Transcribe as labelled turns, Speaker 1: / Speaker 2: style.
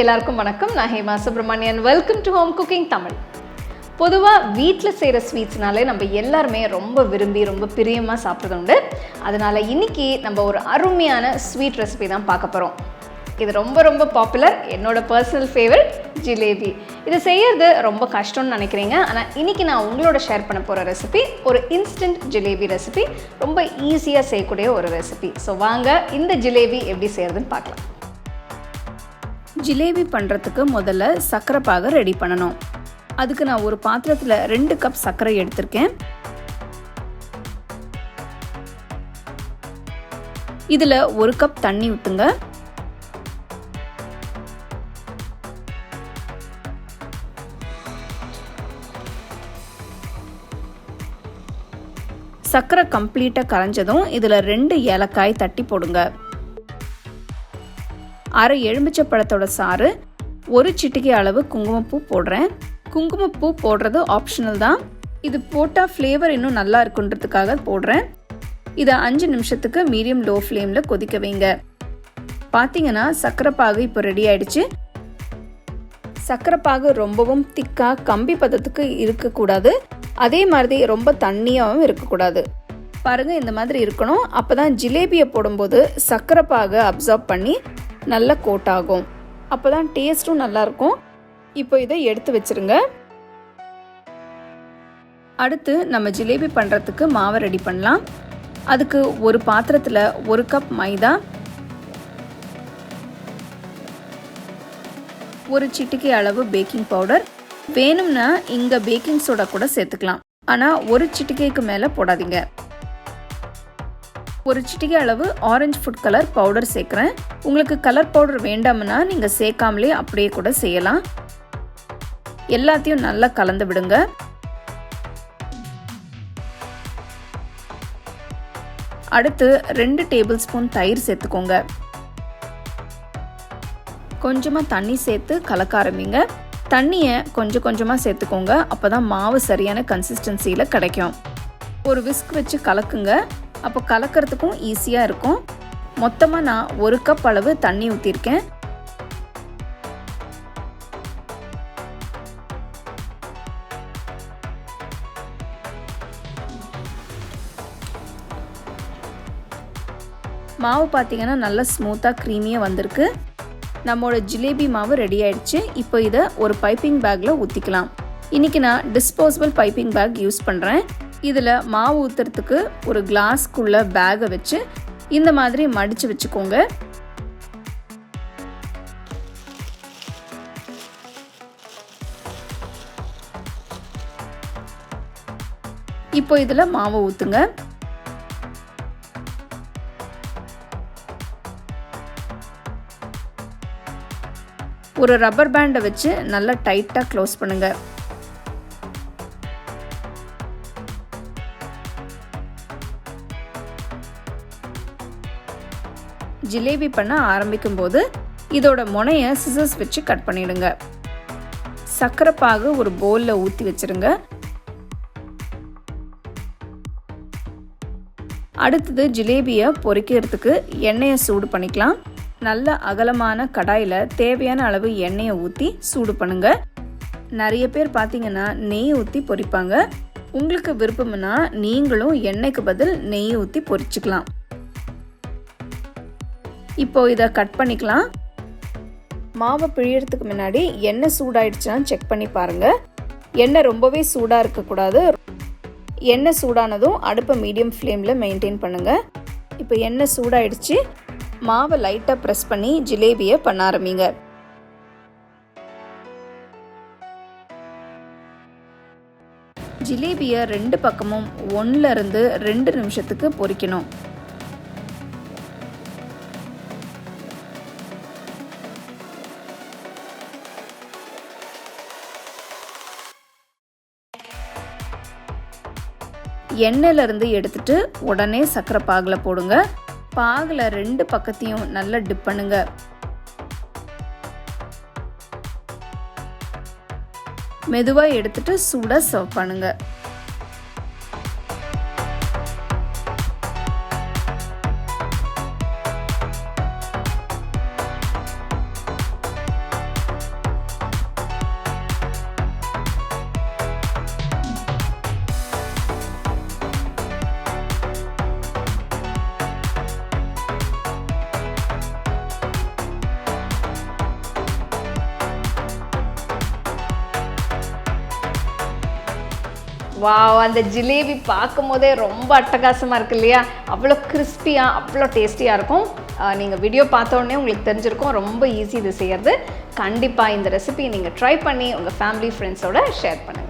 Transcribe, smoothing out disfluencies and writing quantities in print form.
Speaker 1: எல்லாருக்கும் வணக்கம். நான் Hema Subramanian. Welcome to home cooking Tamil. பொதுவாக வீட்டில் செய்கிற ஸ்வீட்ஸ்னாலே நம்ம எல்லாருமே ரொம்ப விரும்பி ரொம்ப பிரியமாக சாப்பிட்றது உண்டு. அதனால் இன்றைக்கி நம்ம ஒரு அருமையான ஸ்வீட் ரெசிபி தான் பார்க்க போகிறோம். இது ரொம்ப ரொம்ப பாப்புலர், என்னோட பர்சனல் ஃபேவரட் ஜிலேபி. இது செய்கிறது ரொம்ப கஷ்டம்னு நினைக்கிறீங்க. ஆனால் இன்றைக்கி நான் உங்களோட ஷேர் பண்ண போகிற ரெசிபி ஒரு இன்ஸ்டன்ட் ஜிலேபி ரெசிபி. ரொம்ப ஈஸியாக செய்யக்கூடிய ஒரு ரெசிபி. ஸோ வாங்க இந்த ஜிலேபி எப்படி செய்கிறதுன்னு பார்க்கலாம்.
Speaker 2: ஜிலேபி பண்ணுறதுக்கு முதல்ல சர்க்கரை பாகை ரெடி பண்ணணும். அதுக்கு நான் ஒரு பாத்திரத்தில் 2 கப் சர்க்கரை எடுத்திருக்கேன். இதில் 1 கப் தண்ணி ஊற்றுங்க. சர்க்கரை கம்ப்ளீட்டாக கரைஞ்சதும் இதில் 2 ஏலக்காய் தட்டி போடுங்க. அரை எலுமிச்சை பழத்தோட சாறு, 1 சிட்டிகை அளவு குங்குமப்பூ போடுறேன். குங்குமப்பூ போடுறது ஆப்ஷனல் தான். இது போட்டால் ஃப்ளேவர் இன்னும் நல்லா இருக்குன்றதுக்காக போடுறேன். இதை 5 நிமிஷத்துக்கு மீடியம் லோ ஃப்ளேமில் கொதிக்க வைங்க. பார்த்தீங்கன்னா சர்க்கரை பாகு இப்போ ரெடி ஆயிடுச்சு. சர்க்கரை பாகு ரொம்பவும் திக்காக கம்பி பதத்துக்கு இருக்கக்கூடாது, அதே மாதிரி ரொம்ப தண்ணியாகவும் இருக்கக்கூடாது. பாருங்கள், இந்த மாதிரி இருக்கணும். அப்போ தான் ஜிலேபியை போடும்போது சர்க்கரை பாகு அப்சார்ப் பண்ணி நல்லா கோட் ஆகும். அப்போ தான் டேஸ்ட்டும் நல்லாயிருக்கும். இப்போ இதை எடுத்து வச்சுருங்க. அடுத்து நம்ம ஜிலேபி பண்ணுறதுக்கு மாவை ரெடி பண்ணலாம். அதுக்கு ஒரு பாத்திரத்தில் 1 கப் மைதா, 1 சிட்டிகை அளவு பேக்கிங் பவுடர். வேணும்னா இங்கே பேக்கிங் சோடா கூட சேர்த்துக்கலாம், ஆனால் 1 சிட்டிகைக்கு மேலே போடாதீங்க. 1 சிட்டிகை அளவு ஆரஞ்சு ஃபுட் கலர் பவுடர் சேர்க்குறேன். உங்களுக்கு கலர் பவுடர் வேண்டாம்னா நீங்கள் சேர்க்காமலே அப்படியே கூட செய்யலாம். எல்லாத்தையும் நல்லா கலந்து விடுங்க. அடுத்து 2 டேபிள் ஸ்பூன் தயிர் சேர்த்துக்கோங்க. கொஞ்சமாக தண்ணி சேர்த்து கலக்க ஆரம்பிங்க. தண்ணியை கொஞ்சம் கொஞ்சமாக சேர்த்துக்கோங்க, அப்போ தான் மாவு சரியான கன்சிஸ்டன்சியில் கிடைக்கும். ஒரு விஸ்க் வச்சு கலக்குங்க, அப்போ கலக்கிறதுக்கும் ஈஸியாக இருக்கும். மொத்தமாக நான் 1 கப் அளவு தண்ணி ஊற்றிருக்கேன். மாவு பார்த்தீங்கன்னா நல்லா ஸ்மூத்தாக க்ரீமியாக வந்திருக்கு. நம்மளோட ஜிலேபி மாவு ரெடி ஆயிடுச்சு. இப்போ இதை ஒரு பைப்பிங் பேக்கில் ஊற்றிக்கலாம். இன்றைக்கி நான் டிஸ்போசபிள் பைப்பிங் பேக் யூஸ் பண்ணுறேன். இதில் மாவு ஊற்றுறதுக்கு ஒரு கிளாஸ்க்குள்ள பேகை வச்சு இந்த மாதிரி மடித்து வச்சுக்கோங்க. இப்போ இதில் மாவை ஊற்றுங்க. ஒரு ரப்பர் பேண்டை வச்சு நல்லா டைட்டாக க்ளோஸ் பண்ணுங்க. ஜிலேபி பண்ண ஆரம்பிக்கும் போது இதோட முனையை சிசர்ஸ் வச்சு கட் பண்ணிடுங்க. சர்க்கரை பாகு ஒரு பவுலில் ஊற்றி வச்சிருங்க. அடுத்தது ஜிலேபியை பொரிக்கிறதுக்கு எண்ணெயை சூடு பண்ணிக்கலாம். நல்ல அகலமான கடாயில் தேவையான அளவு எண்ணெயை ஊற்றி சூடு பண்ணுங்க. நிறைய பேர் பார்த்தீங்கன்னா நெய் ஊற்றி பொரிப்பாங்க. உங்களுக்கு விருப்பம்னா நீங்களும் எண்ணெய்க்கு பதில் நெய் ஊற்றி பொரிச்சுக்கலாம். இப்போ இதை கட் பண்ணிக்கலாம். மாவை பிழியறதுக்கு முன்னாடி எண்ணெய் சூடாயிடுச்சுன்னா செக் பண்ணி பாருங்கள். எண்ணெய் ரொம்பவே சூடாக இருக்கக்கூடாது. எண்ணெய் சூடானதும் அடுப்பை மீடியம் ஃப்ளேமில் மெயின்டைன் பண்ணுங்கள். இப்போ எண்ணெய் சூடாயிடுச்சு. மாவை லைட்டாக ப்ரெஸ் பண்ணி ஜிலேபியை பண்ண ஆரம்பிங்க. ஜிலேபியை 2 பக்கமும் 1லேருந்து 2 நிமிஷத்துக்கு பொரிக்கணும். எண்ணெயிலிருந்து எடுத்துட்டு உடனே சர்க்கரை பாகில் போடுங்க. பாகில் 2 பக்கத்தையும் நல்லா டிப் பண்ணுங்க. மெதுவாக எடுத்துட்டு சூடாக சர்வ் பண்ணுங்க.
Speaker 1: வாவ், அந்த ஜிலேபி பார்க்கும் போதே ரொம்ப அட்டகாசமாக இருக்கு இல்லையா? அவ்வளோ கிறிஸ்பியாக அவ்வளோ டேஸ்டியாக இருக்கும். நீங்கள் வீடியோ பார்த்த உடனே உங்களுக்கு தெரிஞ்சிருக்கும் ரொம்ப ஈஸி இது செய்கிறது. கண்டிப்பாக இந்த ரெசிபி நீங்கள் ட்ரை பண்ணி உங்கள் ஃபேமிலி ஃப்ரெண்ட்ஸோட ஷேர் பண்ணுங்கள்.